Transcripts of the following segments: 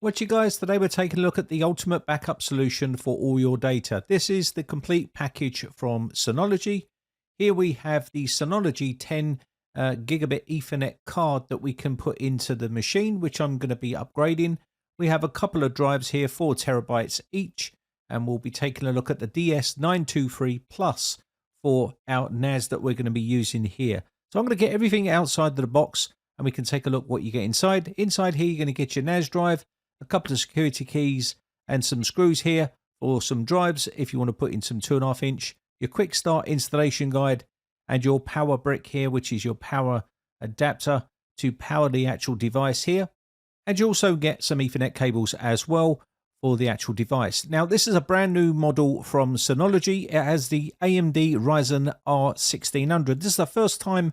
What you guys, today we're taking a look at the ultimate backup solution for all your data. This is the complete package from Synology. Here we have the Synology 10 gigabit Ethernet card that we can put into the machine, which I'm going to be upgrading. We have a couple of drives here, 4 terabytes each, and we'll be taking a look at the DS923 Plus for our NAS that we're going to be using here. So I'm going to get everything outside of the box and we can take a look what you get inside. Inside here, you're going to get your NAS drive, a couple of security keys and some screws here for some drives if you want to put in some 2.5 inch, your quick start installation guide and your power brick here, which is your power adapter to power the actual device here. And you also get some Ethernet cables as well for the actual device. Now, this is a brand new model from Synology. It has the AMD Ryzen R1600. This is the first time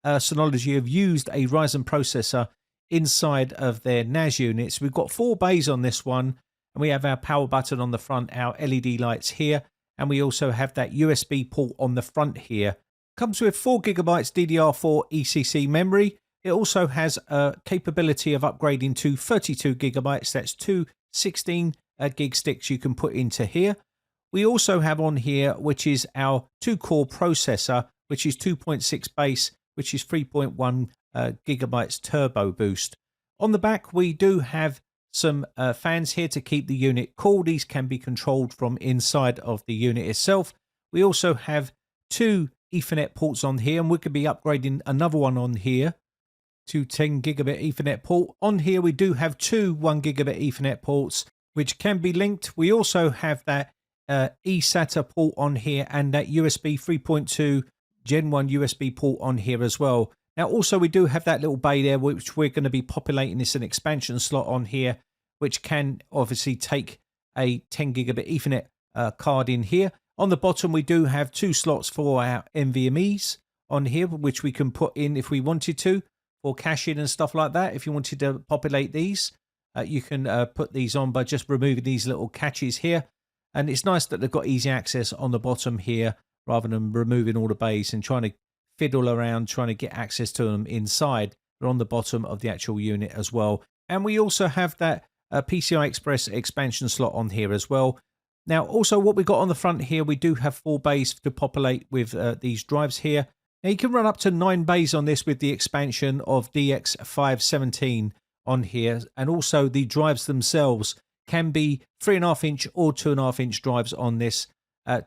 Synology have used a Ryzen processor inside of their NAS units. We've got 4 bays on this one, and we have our power button on the front, our LED lights here, and we also have that USB port on the front here. Comes with 4 gigabytes DDR4 ECC memory. It also has a capability of upgrading to 32 gigabytes. That's 2 16 gig sticks you can put into here. We also have on here, which is our 2-core processor, which is 2.6 base, which is 3.1 gigabytes turbo boost. On the back, we do have some fans here to keep the unit cool. These can be controlled from inside of the unit itself. We also have 2 Ethernet ports on here, and we could be upgrading another one on here to 10 gigabit Ethernet port. On here, we do have 2 1 gigabit Ethernet ports, which can be linked. We also have that eSATA port on here and that USB 3.2 Gen 1 USB port on here as well. Now, also, we do have that little bay there, which we're going to be populating. It's an expansion slot on here, which can obviously take a 10 gigabit Ethernet card in here. On the bottom, we do have 2 slots for our NVMe's on here, which we can put in if we wanted to, for caching and stuff like that. If you wanted to populate these, you can put these on by just removing these little catches here. And it's nice that they've got easy access on the bottom here, rather than removing all the bays and trying to fiddle around trying to get access to them inside. They're on the bottom of the actual unit as well. And we also have that PCI Express expansion slot on here as well. Now, also what we got on the front here, we do have 4 bays to populate with these drives here. Now, you can run up to 9 bays on this with the expansion of DX517 on here. And also the drives themselves can be 3.5 inch or 2.5 inch drives on this.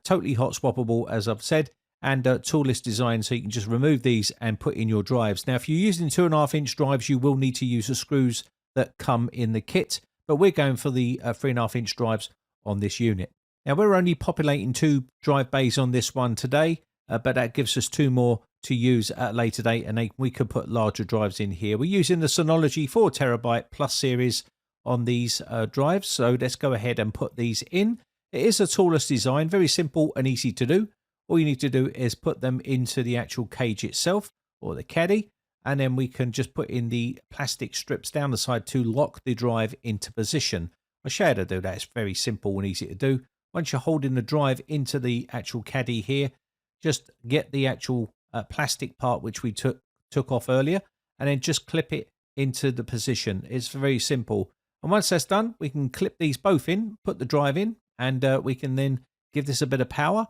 Totally hot swappable, as I've said, and toolless design, so you can just remove these and put in your drives. Now, if you're using 2.5 inch drives, you will need to use the screws that come in the kit, but we're going for the 3.5 inch drives on this unit. Now, we're only populating 2 drive bays on this one today, but that gives us 2 more to use at a later date, and we could put larger drives in here. We're using the Synology 4 terabyte Plus series on these drives, so let's go ahead and put these in. It is a toolless design, very simple and easy to do. All you need to do is put them into the actual cage itself, or the caddy, and then we can just put in the plastic strips down the side to lock the drive into position. I'll show you how to do that. It's very simple and easy to do. Once you're holding the drive into the actual caddy here, just get the actual plastic part which we took off earlier, and then just clip it into the position. It's very simple. And once that's done, we can clip these both in, put the drive in, and we can then give this a bit of power,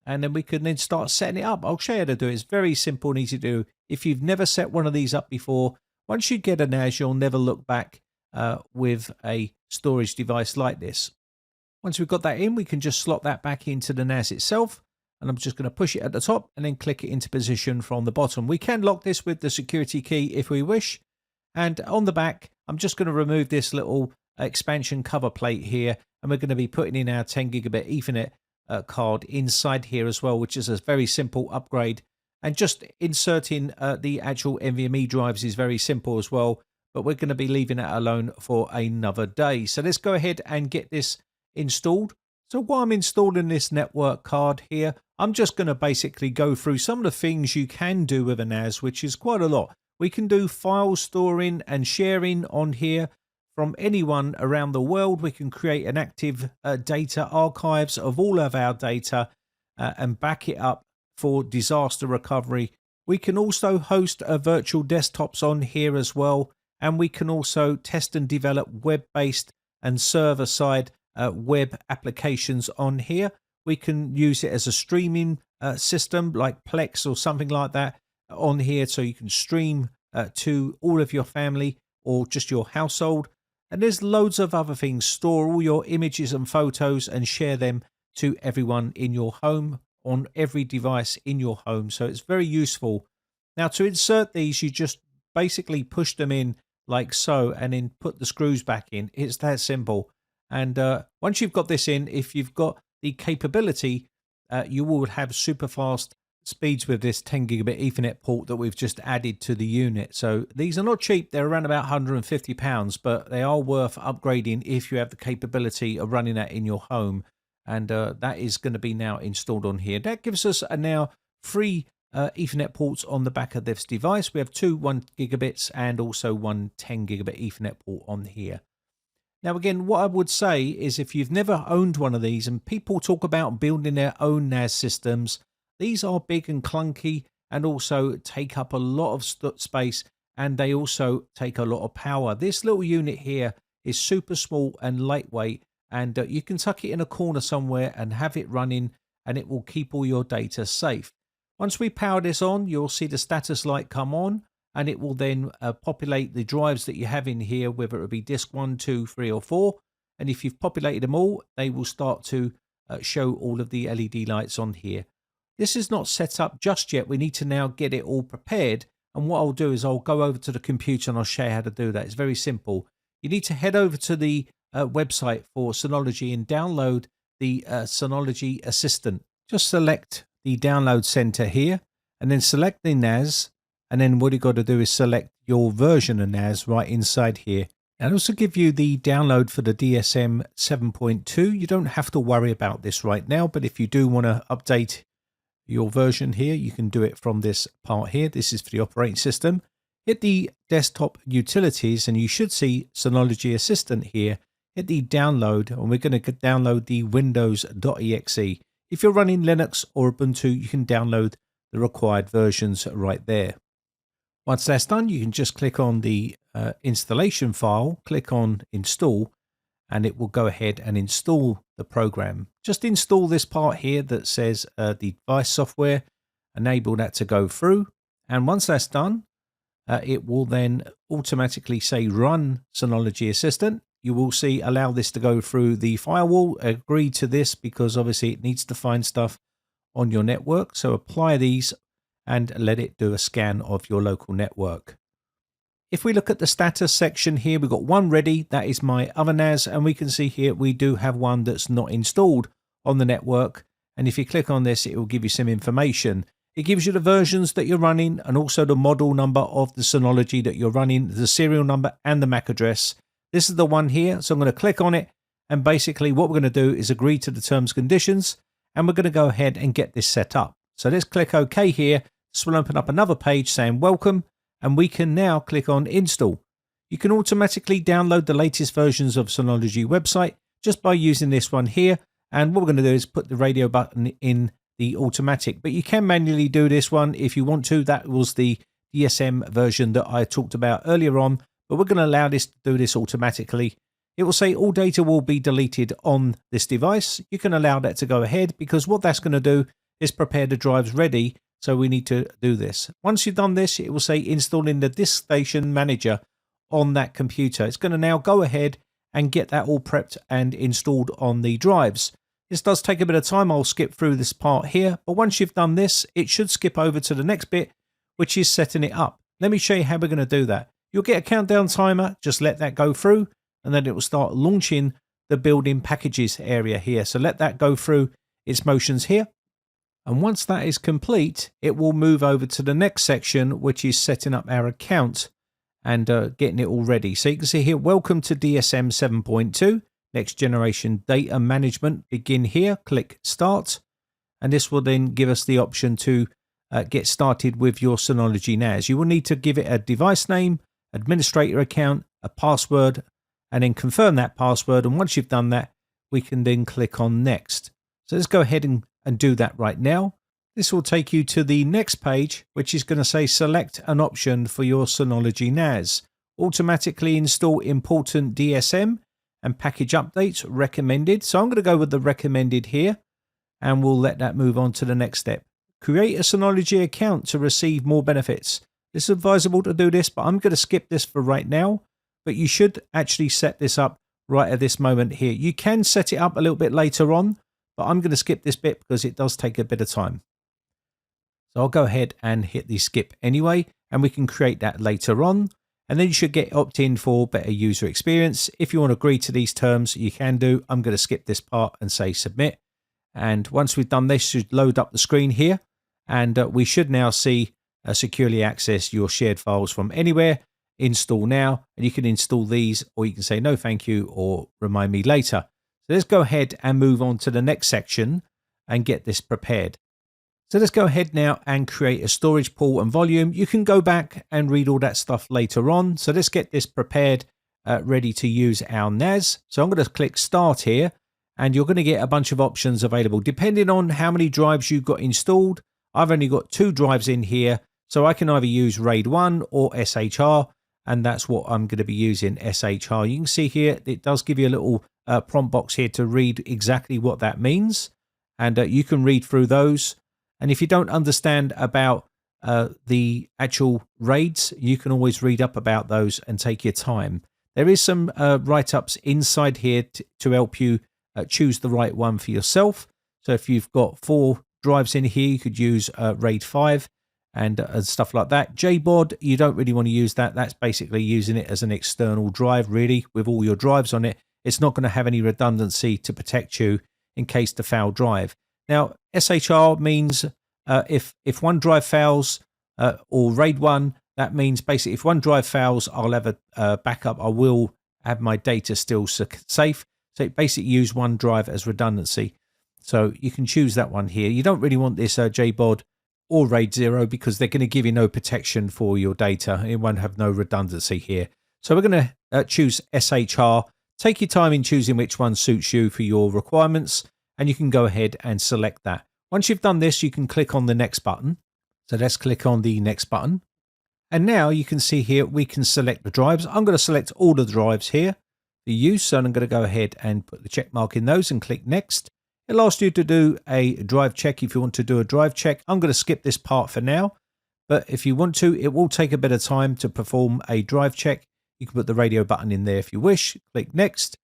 and then we can then start setting it up. I'll show you how to do it. It's very simple and easy to do. If you've never set one of these up before, once you get a NAS, you'll never look back with a storage device like this. Once we've got that in, we can just slot that back into the NAS itself, and I'm just going to push it at the top and then click it into position from the bottom. We can lock this with the security key if we wish. And on the back, I'm just going to remove this little expansion cover plate here, and we're going to be putting in our 10 gigabit Ethernet card inside here as well, which is a very simple upgrade. And just inserting the actual NVMe drives is very simple as well, but we're going to be leaving that alone for another day. So let's go ahead and get this installed. So while I'm installing this network card here, I'm just going to basically go through some of the things you can do with a NAS, which is quite a lot. We can do file storing and sharing on here from anyone around the world. We can create an active data archives of all of our data and back it up for disaster recovery. We can also host virtual desktops on here as well, and we can also test and develop web-based and server-side web applications on here. We can use it as a streaming system like Plex or something like that on here, so you can stream to all of your family or just your household. And there's loads of other things. Store all your images and photos and share them to everyone in your home on every device in your home. So it's very useful. Now, to insert these, you just basically push them in like so and then put the screws back in. It's that simple. And once you've got this in, if you've got the capability, you will have super fast speeds with this 10 gigabit Ethernet port that we've just added to the unit. So these are not cheap. They're around about £150, but they are worth upgrading if you have the capability of running that in your home. And that is going to be now installed on here. That gives us a now 3 Ethernet ports on the back of this device. We have 2 1 gigabits and also 1 10 gigabit Ethernet port on here. Now, again, what I would say is if you've never owned one of these, and people talk about building their own NAS systems, these are big and clunky and also take up a lot of space, and they also take a lot of power. This little unit here is super small and lightweight, and you can tuck it in a corner somewhere and have it running, and it will keep all your data safe. Once we power this on, you'll see the status light come on, and it will then populate the drives that you have in here, whether it be disk 1, 2, 3 or 4. And if you've populated them all, they will start to show all of the LED lights on here. This is not set up just yet. We need to now get it all prepared. And what I'll do is I'll go over to the computer and I'll show you how to do that. It's very simple. You need to head over to the website for Synology and download the Synology Assistant. Just select the download center here and then select the NAS. And then what you've got to do is select your version of NAS right inside here. And also give you the download for the DSM 7.2. You don't have to worry about this right now, but if you do want to update your version here, you can do it from this part here. This is for the operating system. Hit the desktop utilities and you should see Synology Assistant here. Hit the download and we're going to download the windows.exe. If you're running Linux or Ubuntu, you can download the required versions right there. Once that's done, you can just click on the installation file, click on install, and it will go ahead and install the program. Just install this part here that says the device software, enable that to go through. And once that's done, it will then automatically say run Synology Assistant. You will see allow this to go through the firewall, agree to this because obviously it needs to find stuff on your network. So apply these and let it do a scan of your local network. If we look at the status section here, we've got one ready. That is my other NAS. And we can see here we do have one that's not installed on the network. And if you click on this, it will give you some information. It gives you the versions that you're running and also the model number of the Synology that you're running, the serial number and the MAC address. This is the one here. So I'm going to click on it. And basically what we're going to do is agree to the terms and conditions. And we're going to go ahead and get this set up. So let's click OK here. This will open up another page saying welcome, and we can now click on install. You can automatically download the latest versions of Synology website just by using this one here. And what we're going to do is put the radio button in the automatic, but you can manually do this one if you want to. That was the DSM version that I talked about earlier on, but we're going to allow this to do this automatically. It will say all data will be deleted on this device. You can allow that to go ahead because what that's going to do is prepare the drives ready. So we need to do this. Once you've done this, it will say installing the disk station manager on that computer. It's going to now go ahead and get that all prepped and installed on the drives. This does take a bit of time. I'll skip through this part here. But once you've done this, it should skip over to the next bit, which is setting it up. Let me show you how we're going to do that. You'll get a countdown timer. Just let that go through, and then it will start launching the building packages area here. So let that go through its motions here. And once that is complete, it will move over to the next section, which is setting up our account and getting it all ready. So you can see here, welcome to DSM 7.2, next generation data management. Begin here, click start. And this will then give us the option to get started with your Synology NAS. You will need to give it a device name, administrator account, a password, and then confirm that password. And once you've done that, we can then click on next. So let's go ahead and do that right now. This will take you to the next page, which is going to say select an option for your Synology NAS. automatically install important DSM and package updates recommended. So I'm going to go with the recommended here, and we'll let that move on to the next step. Create a Synology account to receive more benefits. It's advisable to do this, but I'm going to skip this for right now. But you should actually set this up right at this moment here. You can set it up a little bit later on, but I'm going to skip this bit because it does take a bit of time. So I'll go ahead and hit the skip anyway, and we can create that later on. And then you should get opt-in for better user experience. If you want to agree to these terms, you can do. I'm going to skip this part and say submit. And once we've done this, should load up the screen here. And we should now see securely access your shared files from anywhere. Install now, and you can install these, or you can say no thank you or remind me later. So let's go ahead and move on to the next section and get this prepared. So let's go ahead now and create a storage pool and volume. You can go back and read all that stuff later on. So let's get this prepared, ready to use our NAS. So I'm going to click start here, and you're going to get a bunch of options available depending on how many drives you've got installed. I've only got 2 drives in here, so I can either use RAID 1 or SHR, and that's what I'm going to be using, SHR. You can see here, it does give you a little prompt box here to read exactly what that means, and you can read through those. And if you don't understand about the actual RAIDs, you can always read up about those and take your time. There is some write-ups inside here to help you choose the right one for yourself. So if you've got 4 drives in here, you could use RAID 5 and stuff like that. JBOD, you don't really want to use that. That's basically using it as an external drive, really, with all your drives on it. It's not going to have any redundancy to protect you in case the failed drive. Now, SHR means if one drive fails, or RAID 1, that means basically if one drive fails, I'll have a backup. I will have my data still safe. So it basically use one drive as redundancy. So you can choose that one here. You don't really want this JBOD or RAID 0 because they're going to give you no protection for your data. It won't have no redundancy here. So we're going to choose SHR. Take your time in choosing which one suits you for your requirements, and you can go ahead and select that. Once you've done this, you can click on the next button. So let's click on the next button. And now you can see here, we can select the drives. I'm going to select all the drives here for use. So I'm going to go ahead and put the check mark in those and click next. It'll ask you to do a drive check if you want to do a drive check. I'm going to skip this part for now, but if you want to, it will take a bit of time to perform a drive check. You can put the radio button in there if you wish, click next.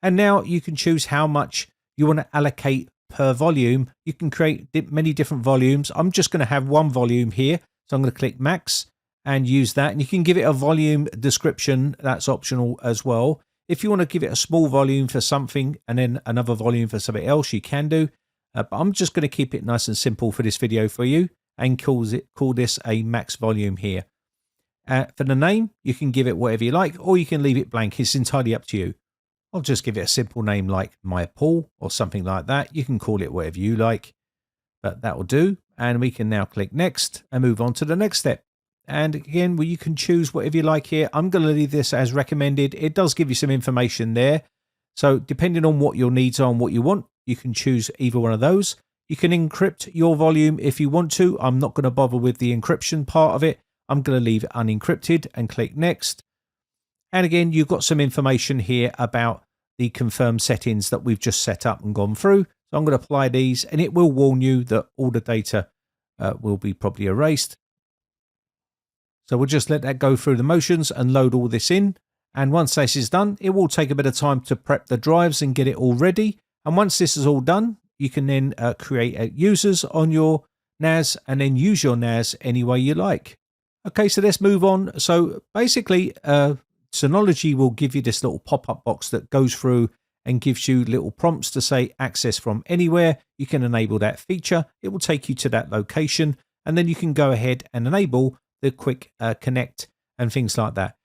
And now you can choose how much you want to allocate per volume. You can create many different volumes. I'm just going to have one volume here. So I'm going to click max and use that. And you can give it a volume description. That's optional as well. If you want to give it a small volume for something and then another volume for something else, you can do. But I'm just going to keep it nice and simple for this video for you and call this a max volume here. For the name, you can give it whatever you like, or you can leave it blank. It's entirely up to you. I'll just give it a simple name like My Pool or something like that. You can call it whatever you like, but that will do. And we can now click next and move on to the next step. And again, you can choose whatever you like here. I'm going to leave this as recommended. It does give you some information there. So depending on what your needs are and what you want, you can choose either one of those. You can encrypt your volume if you want to. I'm not going to bother with the encryption part of it. I'm going to leave it unencrypted and click next. And again, you've got some information here about the confirmed settings that we've just set up and gone through. So I'm going to apply these, and it will warn you that all the data will be probably erased. So we'll just let that go through the motions and load all this in. And once this is done, it will take a bit of time to prep the drives and get it all ready. And once this is all done, you can then create users on your NAS and then use your NAS any way you like. Okay, so let's move on. So basically, Synology will give you this little pop-up box that goes through and gives you little prompts to say access from anywhere. You can enable that feature. It will take you to that location, and then you can go ahead and enable the quick connect and things like that.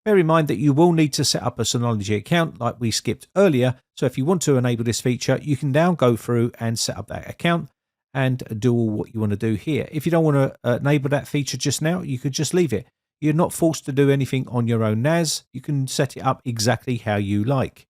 Bear in mind that you will need to set up a Synology account like we skipped earlier. So if you want to enable this feature, you can now go through and set up that account and do all what you want to do here. If you don't want to enable that feature just now, you could just leave it. You're not forced to do anything on your own NAS. You can set it up exactly how you like.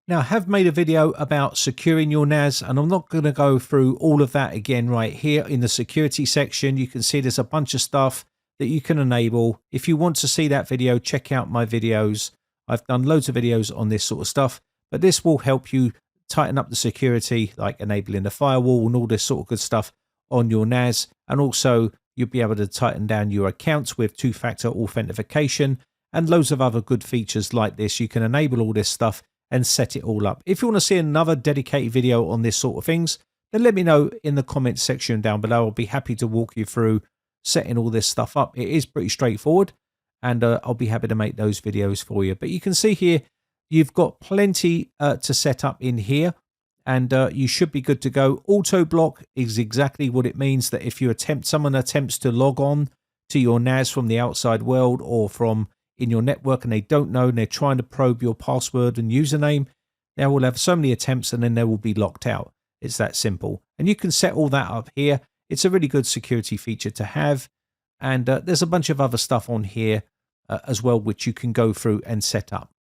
Now, I have made a video about securing your NAS, and I'm not going to go through all of that again right here in the security section. You can see there's a bunch of stuff that you can enable. If you want to see that video, check out my videos. I've done loads of videos on this sort of stuff, but this will help you tighten up the security, like enabling the firewall and all this sort of good stuff on your NAS. And also you'll be able to tighten down your accounts with two-factor authentication and loads of other good features like this. You can enable all this stuff and set it all up. If you want to see another dedicated video on this sort of things, then let me know in the comments section down below. I'll be happy to walk you through setting all this stuff up. It is pretty straightforward, and I'll be happy to make those videos for you. But you can see here, you've got plenty to set up in here, and you should be good to go. Auto block is exactly what it means, that if someone attempts to log on to your NAS from the outside world or from in your network and they don't know and they're trying to probe your password and username, they will have so many attempts and then they will be locked out. It's that simple. And you can set all that up here. It's a really good security feature to have. And there's a bunch of other stuff on here as well, which you can go through and set up.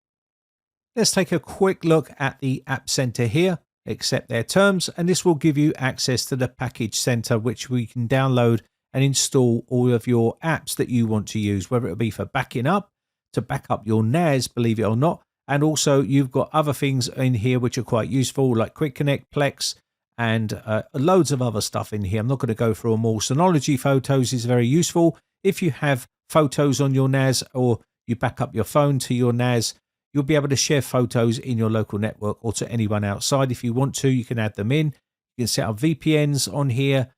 Let's take a quick look at the App Center here, accept their terms, and this will give you access to the Package Center, which we can download and install all of your apps that you want to use, whether it be for backing up, to back up your NAS, believe it or not. And also you've got other things in here which are quite useful, like Quick Connect, Plex, and loads of other stuff in here. I'm not going to go through them all. Synology Photos is very useful. If you have photos on your NAS or you back up your phone to your NAS, you'll be able to share photos in your local network or to anyone outside. If you want to, you can add them in. You can set up VPNs on here,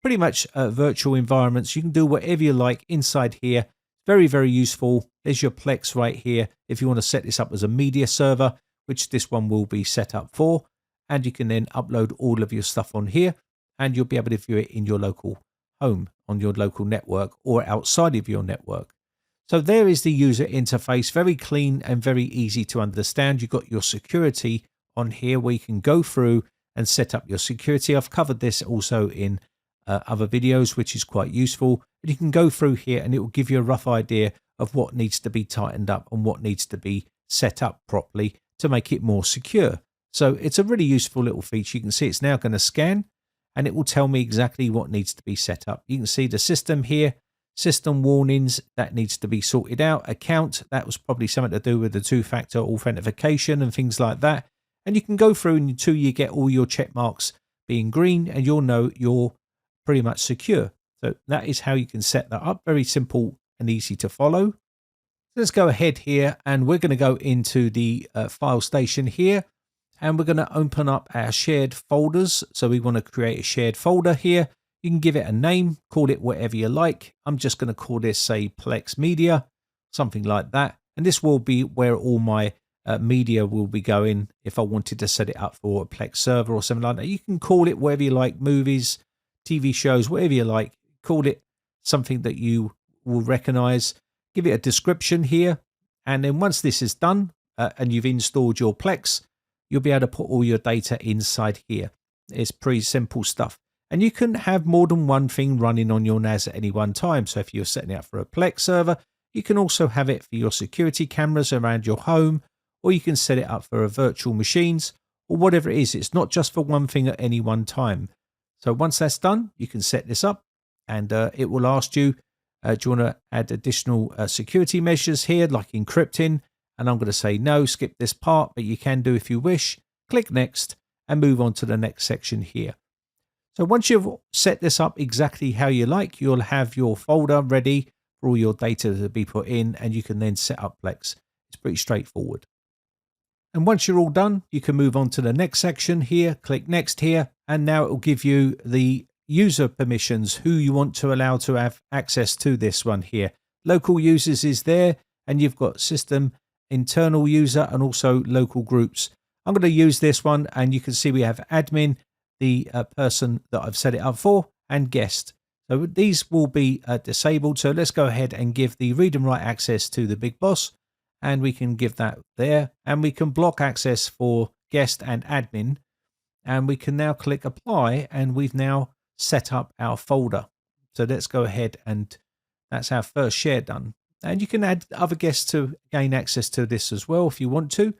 pretty much virtual environments. You can do whatever you like inside here. Very, very useful. There's your Plex right here if you want to set this up as a media server, which this one will be set up for. And you can then upload all of your stuff on here and you'll be able to view it in your local home, on your local network or outside of your network. So there is the user interface, very clean and very easy to understand. You've got your security on here where you can go through and set up your security. I've covered this also in other videos, which is quite useful. But you can go through here and it will give you a rough idea of what needs to be tightened up and what needs to be set up properly to make it more secure. So it's a really useful little feature. You can see it's now going to scan and it will tell me exactly what needs to be set up. You can see the system here, system warnings, that needs to be sorted out. Account, that was probably something to do with the two-factor authentication and things like that. And you can go through until you get all your check marks being green and you'll know you're pretty much secure. So that is how you can set that up. Very simple and easy to follow. Let's go ahead here and we're going to go into the file station here and we're going to open up our shared folders. So we want to create a shared folder here. You can give it a name, call it whatever you like. I'm just going to call this, say, Plex Media, something like that. And this will be where all my media will be going if I wanted to set it up for a Plex server or something like that. You can call it whatever you like, movies, TV shows, whatever you like. Call it something that you will recognize. Give it a description here. And then once this is done and you've installed your Plex, you'll be able to put all your data inside here. It's pretty simple stuff. And you can have more than one thing running on your NAS at any one time. So if you're setting it up for a Plex server, you can also have it for your security cameras around your home, or you can set it up for virtual machines or whatever it is. It's not just for one thing at any one time. So once that's done, you can set this up and it will ask you, do you want to add additional security measures here, like encrypting? And I'm going to say no, skip this part, but you can do if you wish. Click next and move on to the next section here. So once you've set this up exactly how you like, you'll have your folder ready for all your data to be put in and you can then set up Plex. It's pretty straightforward. And once you're all done, you can move on to the next section here, click next here, and now it will give you the user permissions, who you want to allow to have access to this one here. Local users is there, and you've got system, internal user, and also local groups. I'm going to use this one, and you can see we have admin, the person that I've set it up for, and guest. So these will be disabled. So let's go ahead and give the read and write access to the big boss. And we can give that there. And we can block access for guest and admin. And we can now click apply. And we've now set up our folder. So let's go ahead and that's our first share done. And you can add other guests to gain access to this as well if you want to.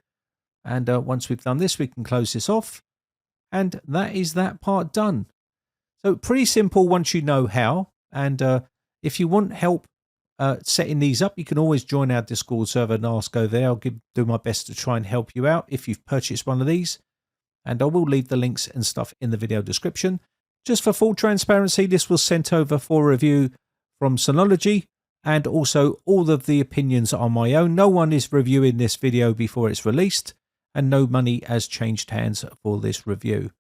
And once we've done this, we can close this off. And that is that part done. So pretty simple once you know how. And if you want help setting these up, you can always join our Discord server and ask go there. I'll do my best to try and help you out if you've purchased one of these. And I will leave the links and stuff in the video description. Just for full transparency, this was sent over for review from Synology, and also all of the opinions are my own. No one is reviewing this video before it's released, and no money has changed hands for this review.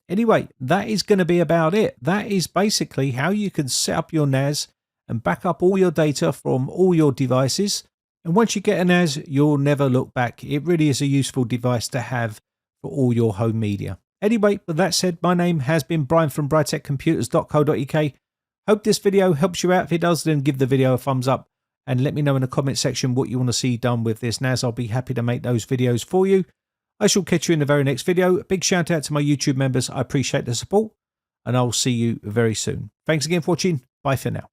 Anyway, that is going to be about it. That is basically how you can set up your NAS and back up all your data from all your devices. And once you get a NAS, you'll never look back. It really is a useful device to have for all your home media. Anyway, with that said, my name has been Brian from briteccomputers.co.uk. Hope this video helps you out. If it does, then give the video a thumbs up and let me know in the comment section what you want to see done with this NAS. I'll be happy to make those videos for you. I shall catch you in the very next video. A big shout out to my YouTube members. I appreciate the support, and I'll see you very soon. Thanks again for watching. Bye for now.